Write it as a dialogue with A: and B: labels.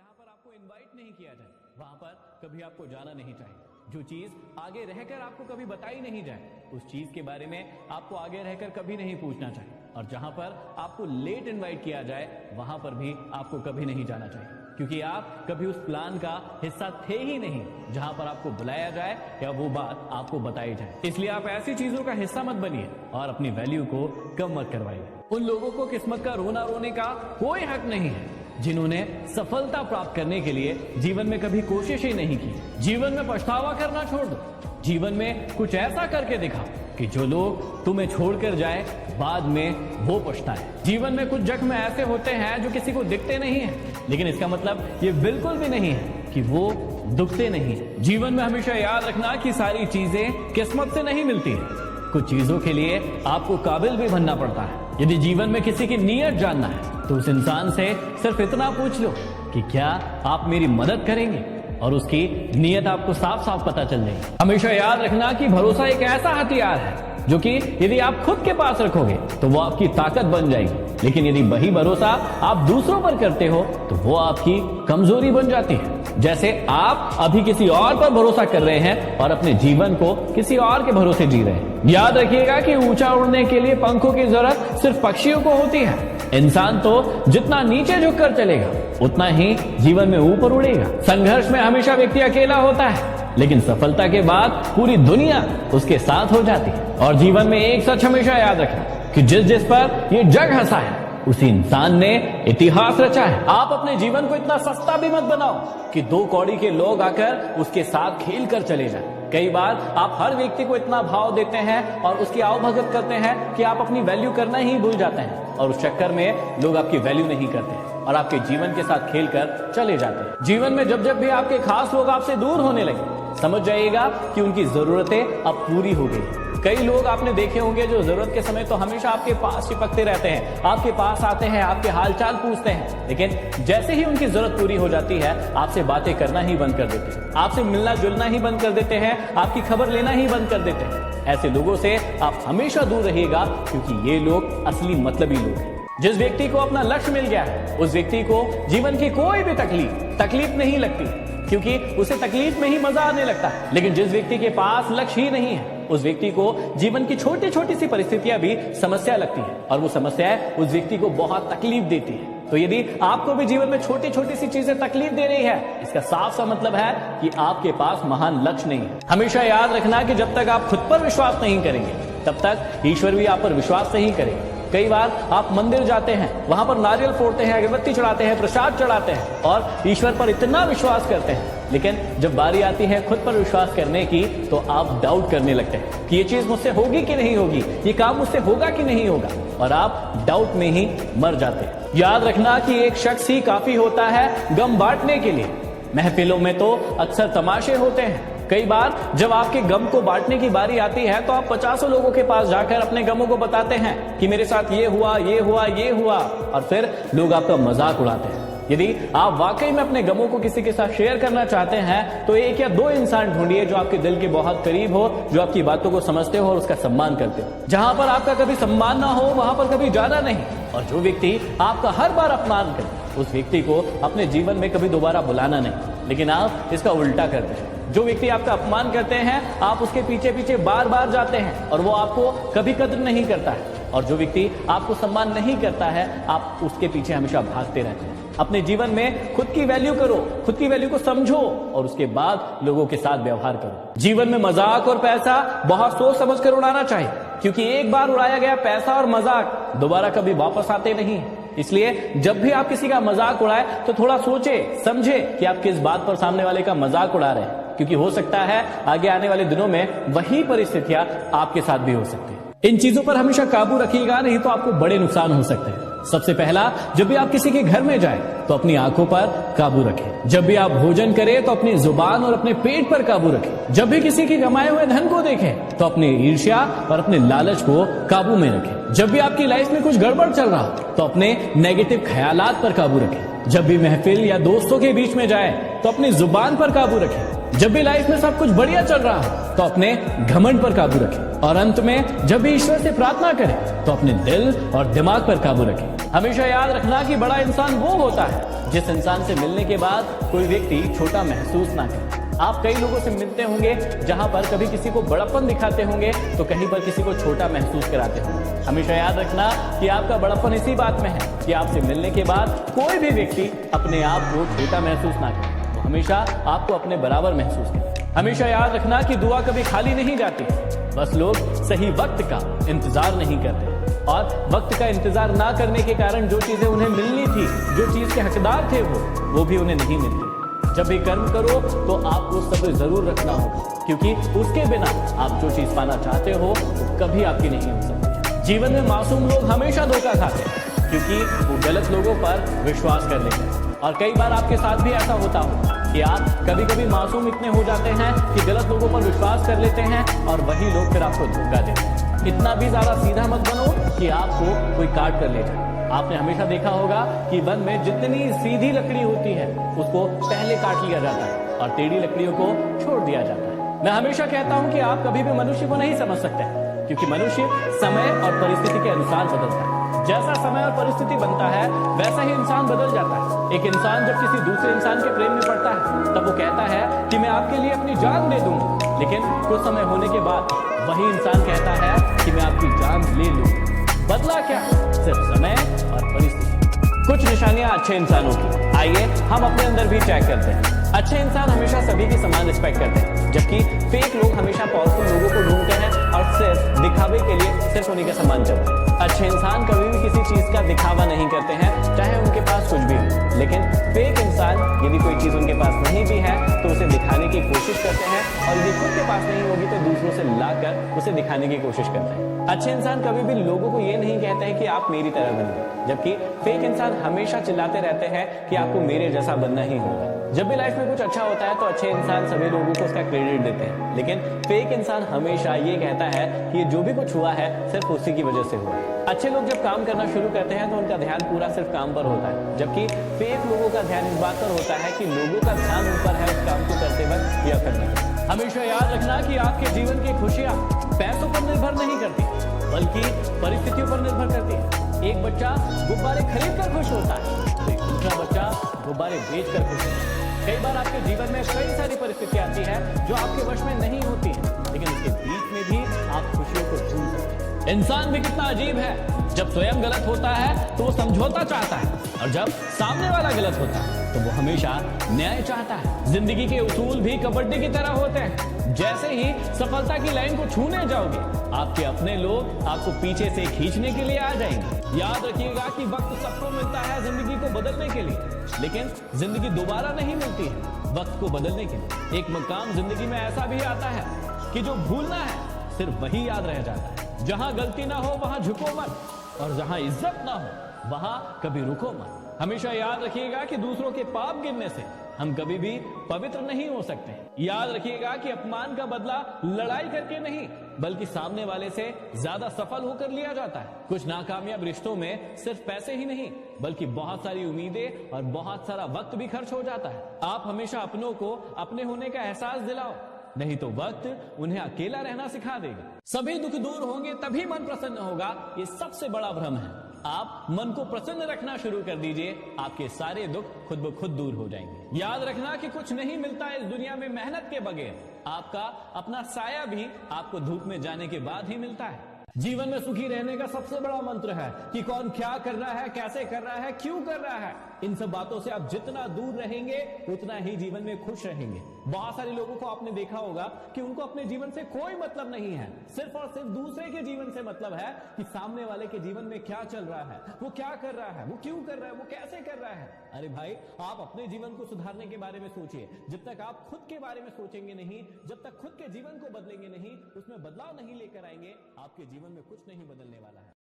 A: जहां पर आपको इनवाइट नहीं किया जाए, वहां पर कभी आपको जाना नहीं चाहिए। जो चीज आगे रहकर आपको कभी बताई नहीं जाए, उस चीज के बारे में आपको आगे रहकर कभी नहीं पूछना चाहिए। और जहां पर आपको लेट इनवाइट किया जाए, वहां पर भी आपको कभी नहीं जाना चाहिए, क्योंकि आप कभी उस प्लान का हिस्सा थे ही नहीं जहां पर आपको बुलाया जाए या वो बात आपको बताई जाए। इसलिए आप ऐसी चीजों का हिस्सा मत बनिए और अपनी वैल्यू को कम मत करवाइए। उन लोगों को किस्मत का रोना रोने का कोई हक नहीं है जिन्होंने सफलता प्राप्त करने के लिए जीवन में कभी कोशिश ही नहीं की। जीवन में पछतावा करना छोड़ दो, जीवन में कुछ ऐसा करके दिखाओ कि जो लोग तुम्हें छोड़कर जाए बाद में वो पछताए। जीवन में कुछ जख्म ऐसे होते हैं जो किसी को दिखते नहीं है, लेकिन इसका मतलब ये बिल्कुल भी नहीं है कि वो दुखते नहीं। जीवन में हमेशा याद रखना कि सारी चीजें किस्मत से नहीं मिलती है। कुछ चीजों के लिए आपको काबिल भी बनना पड़ता है। यदि जीवन में किसी की नीयत जानना है तो उस इंसान से सिर्फ इतना पूछ लो कि क्या आप मेरी मदद करेंगे, और उसकी नीयत आपको साफ साफ पता चल जाएगी। हमेशा याद रखना कि भरोसा एक ऐसा हथियार है जो कि यदि आप खुद के पास रखोगे तो वो आपकी ताकत बन जाएगी, लेकिन यदि वही भरोसा आप दूसरों पर करते हो तो वो आपकी कमजोरी बन जाती है। जैसे आप अभी किसी और पर भरोसा कर रहे हैं और अपने जीवन को किसी और के भरोसे जी रहे हैं। याद रखिएगा कि ऊंचा उड़ने के लिए पंखों की जरूरत सिर्फ पक्षियों को होती है। इंसान तो जितना नीचे झुककर चलेगा उतना ही जीवन में ऊपर उड़ेगा। संघर्ष में हमेशा व्यक्ति अकेला होता है, लेकिन सफलता के बाद पूरी दुनिया उसके साथ हो जाती है। और जीवन में एक सच हमेशा याद रखना कि जिस जिस पर ये जग हंसा है उसी इंसान ने इतिहास रचा है। आप अपने जीवन को इतना सस्ता भी मत बनाओ कि 2 कौड़ी के लोग आकर उसके साथ खेल कर चले जाएं। कई बार आप हर व्यक्ति को इतना भाव देते हैं और उसकी आवभगत करते हैं कि आप अपनी वैल्यू करना ही भूल जाते हैं, और उस चक्कर में लोग आपकी वैल्यू नहीं करते हैं और आपके जीवन के साथ खेलकर चले जाते हैं। जीवन में जब जब भी आपके खास लोग आपसे दूर होने लगे, समझ जाइएगा कि उनकी जरूरतें अब पूरी हो गई। कई लोग आपने देखे होंगे जो जरूरत के समय तो हमेशा आपके पास चिपकते रहते हैं, आपके पास आते हैं, आपके हालचाल पूछते हैं, लेकिन जैसे ही उनकी जरूरत पूरी हो जाती है आपसे बातें करना ही बंद कर देते हैं, आपसे मिलना जुलना ही बंद कर देते हैं, आपकी खबर लेना ही बंद कर देते हैं। ऐसे लोगों से आप हमेशा दूर रहिएगा, क्योंकि ये लोग असली मतलबी लोग हैं। जिस व्यक्ति को अपना लक्ष्य मिल गया है उस व्यक्ति को जीवन की कोई भी तकलीफ नहीं लगती, क्योंकि उसे तकलीफ में ही मजा आने लगता है। लेकिन जिस व्यक्ति के पास लक्ष्य ही नहीं है उस व्यक्ति को जीवन की छोटी छोटी सी परिस्थितियां भी समस्या लगती है, और वो समस्याएं उस व्यक्ति को बहुत तकलीफ देती है। तो यदि आपको भी जीवन में छोटी छोटी सी चीजें तकलीफ दे रही है, इसका साफ सा मतलब है कि आपके पास महान लक्ष्य नहीं है। हमेशा याद रखना कि जब तक आप खुद पर विश्वास नहीं करेंगे तब तक ईश्वर भी आप पर विश्वास नहीं करेंगे। कई बार आप मंदिर जाते हैं, वहां पर नारियल फोड़ते हैं, अगरबत्ती चढ़ाते हैं, प्रसाद चढ़ाते हैं और ईश्वर पर इतना विश्वास करते हैं, लेकिन जब बारी आती है खुद पर विश्वास करने की तो आप डाउट करने लगते हैं कि ये चीज मुझसे होगी कि नहीं होगी, ये काम मुझसे होगा कि नहीं होगा, और आप डाउट में ही मर जाते हैं। याद रखना कि एक शख्स ही काफी होता है गम बांटने के लिए। महफिलों में तो अक्सर तमाशे होते हैं। कई बार जब आपके गम को बांटने की बारी आती है तो आप 50 लोगों के पास जाकर अपने गमों को बताते हैं कि मेरे साथ ये हुआ, ये हुआ, ये हुआ, और फिर लोग आपका मजाक उड़ाते हैं। यदि आप वाकई में अपने गमों को किसी के साथ शेयर करना चाहते हैं तो 1 या 2 इंसान ढूंढिए जो आपके दिल के बहुत करीब हो, जो आपकी बातों को समझते हो और उसका सम्मान करते हो। जहां पर आपका कभी सम्मान ना हो वहां पर कभी जाना नहीं, और जो व्यक्ति आपका हर बार अपमान करे उस व्यक्ति को अपने जीवन में कभी दोबारा बुलाना नहीं। लेकिन आप इसका उल्टा करते हैं। जो व्यक्ति आपका अपमान करते हैं आप उसके पीछे पीछे बार बार जाते हैं और वो आपको कभी कदर नहीं करता है, और जो व्यक्ति आपको सम्मान नहीं करता है आप उसके पीछे हमेशा भागते रहते हैं। अपने जीवन में खुद की वैल्यू करो, खुद की वैल्यू को समझो और उसके बाद लोगों के साथ व्यवहार करो। जीवन में मजाक और पैसा बहुत सोच समझ कर उड़ाना चाहिए, क्योंकि एक बार उड़ाया गया पैसा और मजाक दोबारा कभी वापस आते नहीं। इसलिए जब भी आप किसी का मजाक उड़ाए तो थोड़ा सोचे समझे कि आप किस बात पर सामने वाले का मजाक उड़ा रहे हैं, क्योंकि हो सकता है आगे आने वाले दिनों में वही परिस्थितियां आपके साथ भी हो सकती है। इन चीजों पर हमेशा काबू रखिएगा, नहीं तो आपको बड़े नुकसान हो सकते हैं। सबसे पहला, जब भी आप किसी के घर में जाएं तो अपनी आंखों पर काबू रखें। जब भी आप भोजन करें तो अपनी जुबान और अपने पेट पर काबू रखें। जब भी किसी के कमाए हुए धन को देखें तो अपनी ईर्ष्या और अपने लालच को काबू में रखें। जब भी आपकी लाइफ में कुछ गड़बड़ चल रहा हो तो अपने नेगेटिव ख्यालात पर काबू रखें। जब भी महफिल या दोस्तों के बीच में जाए तो अपनी जुबान पर काबू रखें। जब भी लाइफ में सब कुछ बढ़िया चल रहा हो तो अपने घमंड पर काबू रखें, और अंत में जब भी ईश्वर से प्रार्थना करें तो अपने दिल और दिमाग पर काबू रखें। हमेशा याद रखना कि बड़ा इंसान वो होता है जिस इंसान से मिलने के बाद कोई व्यक्ति छोटा महसूस ना करे। आप कई लोगों से मिलते होंगे जहां पर कभी किसी को बड़प्पन दिखाते होंगे तो कहीं पर किसी को छोटा महसूस कराते होंगे। हमेशा याद रखना कि आपका बड़प्पन इसी बात में है कि आपसे मिलने के बाद कोई भी व्यक्ति अपने आप को छोटा महसूस ना करे, वो हमेशा आपको अपने बराबर महसूस करे। हमेशा याद रखना कि दुआ कभी खाली नहीं जाती, बस लोग सही वक्त का इंतजार नहीं करते, और वक्त का इंतजार ना करने के कारण जो चीजें उन्हें मिलनी थी, जो चीज के हकदार थे वो भी उन्हें नहीं मिलती। जब भी कर्म करो तो आपको सब्र जरूर रखना होगा, क्योंकि उसके बिना आप जो चीज पाना चाहते हो वो कभी आपकी नहीं हो सकती। जीवन में मासूम लोग हमेशा धोखा खाते हैं क्योंकि वो गलत लोगों पर विश्वास कर लेते हैं, और कई बार आपके साथ भी ऐसा होता हो कि आप कभी कभी मासूम इतने हो जाते हैं कि गलत लोगों पर विश्वास कर लेते हैं और वही लोग फिर आपको धोखा देते हैं। इतना भी ज्यादा सीधा मत बनो कि आपको कोई काट कर ले जाए। आपने हमेशा देखा होगा कि वन में जितनी सीधी लकड़ी होती है उसको पहले काट लिया जाता है और टेढ़ी लकड़ियों को छोड़ दिया जाता है। मैं हमेशा कहता हूं कि आप कभी भी मनुष्य को नहीं समझ सकते, क्योंकि मनुष्य समय और परिस्थिति के अनुसार बदलता है। जैसा समय और परिस्थिति बनता है वैसा ही इंसान बदल जाता है। एक इंसान जब किसी दूसरे इंसान के प्रेम में पड़ता है तब वो कहता है कि मैं आपके लिए अपनी जान दे दूंगा, लेकिन कुछ समय होने के बाद वही इंसान कहता है कि मैं आपकी जान ले लूंगा। बदला क्या? सिर्फ समय और परिस्थिति। कुछ निशानियां अच्छे इंसानों की, आइए हम अपने अंदर भी चेक करते हैं। अच्छे इंसान हमेशा सभी की समान रिस्पेक्ट करते हैं, जबकि फेक लोग हमेशा पावरफुल लोगों को ढूंढते हैं और सिर्फ दिखावे के लिए सिर्फ उन्हीं का सम्मान करते हैं। अच्छे इंसान कभी भी किसी चीज का दिखावा नहीं करते हैं, चाहे उनके पास कुछ भी हो, लेकिन फेक इंसान यदि कोई चीज उनके पास नहीं भी है तो उसे दिखाने की कोशिश करते हैं, और यदि खुद के पास नहीं होगी तो दूसरों से लाकर उसे दिखाने की कोशिश करते हैं। अच्छे इंसान कभी भी लोगों को ये नहीं कहते हैं कि आप मेरी तरह बनिए, जबकि फेक इंसान हमेशा चिल्लाते रहते हैं कि आपको मेरे जैसा बनना ही होगा। जब भी लाइफ में कुछ अच्छा होता है तो अच्छे इंसान सभी लोगों को उसका क्रेडिट देते हैं, लेकिन फेक इंसान हमेशा ये कहता है कि ये जो भी कुछ हुआ है सिर्फ उसी की वजह से हुआ है। अच्छे लोग जब काम करना शुरू करते हैं तो उनका ध्यान पूरा सिर्फ काम पर होता है, जबकि फेक लोगों का ध्यान इस बात पर होता है कि लोगों का ध्यान उन पर है उस काम को करते वक्त या फिर नहीं। हमेशा याद रखना कि आपके जीवन की खुशियां पैसों पर निर्भर नहीं करती, बल्कि परिस्थितियों पर निर्भर करती है। एक बच्चा गुब्बारे खरीद कर खुश होता है तो एक दूसरा बच्चा गुब्बारे बेच कर खुश होता है। कई बार आपके जीवन में कई सारी परिस्थितियां आती है जो आपके वश में नहीं होती है, लेकिन उसके बीच में भी आप खुशियों को ढूंढ सकते हैं। इंसान भी कितना अजीब है, जब स्वयं गलत होता है तो वो समझौता चाहता है, और जब सामने वाला गलत होता है तो वो हमेशा न्याय चाहता है। जिंदगी के उसूल भी कबड्डी की तरह होते हैं, जैसे ही सफलता की लाइन को छूने जाओगे आपके अपने लोग आपको पीछे से खींचने के लिए आ जाएंगे। याद रखिएगा कि वक्त सबको मिलता है जिंदगी को बदलने के लिए, लेकिन जिंदगी दोबारा नहीं मिलती है वक्त को बदलने के लिए। एक मकाम जिंदगी में ऐसा भी आता है कि जो भूलना है सिर्फ वही याद रह जाता है। जहां गलती ना हो वहां झुको मत, और जहां इज्जत ना हो वहां कभी रुको मत। हमेशा याद रखिएगा कि दूसरों के पाप गिनने से हम कभी भी पवित्र नहीं हो सकते। याद रखिएगा कि अपमान का बदला लड़ाई करके नहीं, बल्कि सामने वाले से ज्यादा सफल होकर लिया जाता है। कुछ नाकामयाब रिश्तों में सिर्फ पैसे ही नहीं, बल्कि बहुत सारी उम्मीदें और बहुत सारा वक्त भी खर्च हो जाता है। आप हमेशा अपनों को अपने होने का एहसास दिलाओ, नहीं तो वक्त उन्हें अकेला रहना सिखा देगा। सभी दुख दूर होंगे तभी मन प्रसन्न होगा, ये सबसे बड़ा भ्रम है। आप मन को प्रसन्न रखना शुरू कर दीजिए, आपके सारे दुख खुद ब खुद दूर हो जाएंगे। याद रखना कि कुछ नहीं मिलता इस दुनिया में मेहनत के बगैर। आपका अपना साया भी आपको धूप में जाने के बाद ही मिलता है। जीवन में सुखी रहने का सबसे बड़ा मंत्र है कि कौन क्या कर रहा है, कैसे कर रहा है, क्यों कर रहा है। इन सब बातों से आप जितना दूर रहेंगे उतना ही जीवन में खुश रहेंगे। बहुत सारे लोगों को आपने देखा होगा कि उनको अपने जीवन से कोई मतलब नहीं है, सिर्फ और सिर्फ दूसरे के जीवन से मतलब है कि सामने वाले के जीवन में क्या चल रहा है, वो क्या कर रहा है, वो क्यों कर रहा है, वो कैसे कर रहा है। अरे भाई, आप अपने जीवन को सुधारने के बारे में सोचिए। जब तक आप खुद के बारे में सोचेंगे नहीं, जब तक खुद के जीवन को बदलेंगे नहीं, उसमें बदलाव नहीं लेकर आएंगे, आपके जीवन में कुछ नहीं बदलने वाला है।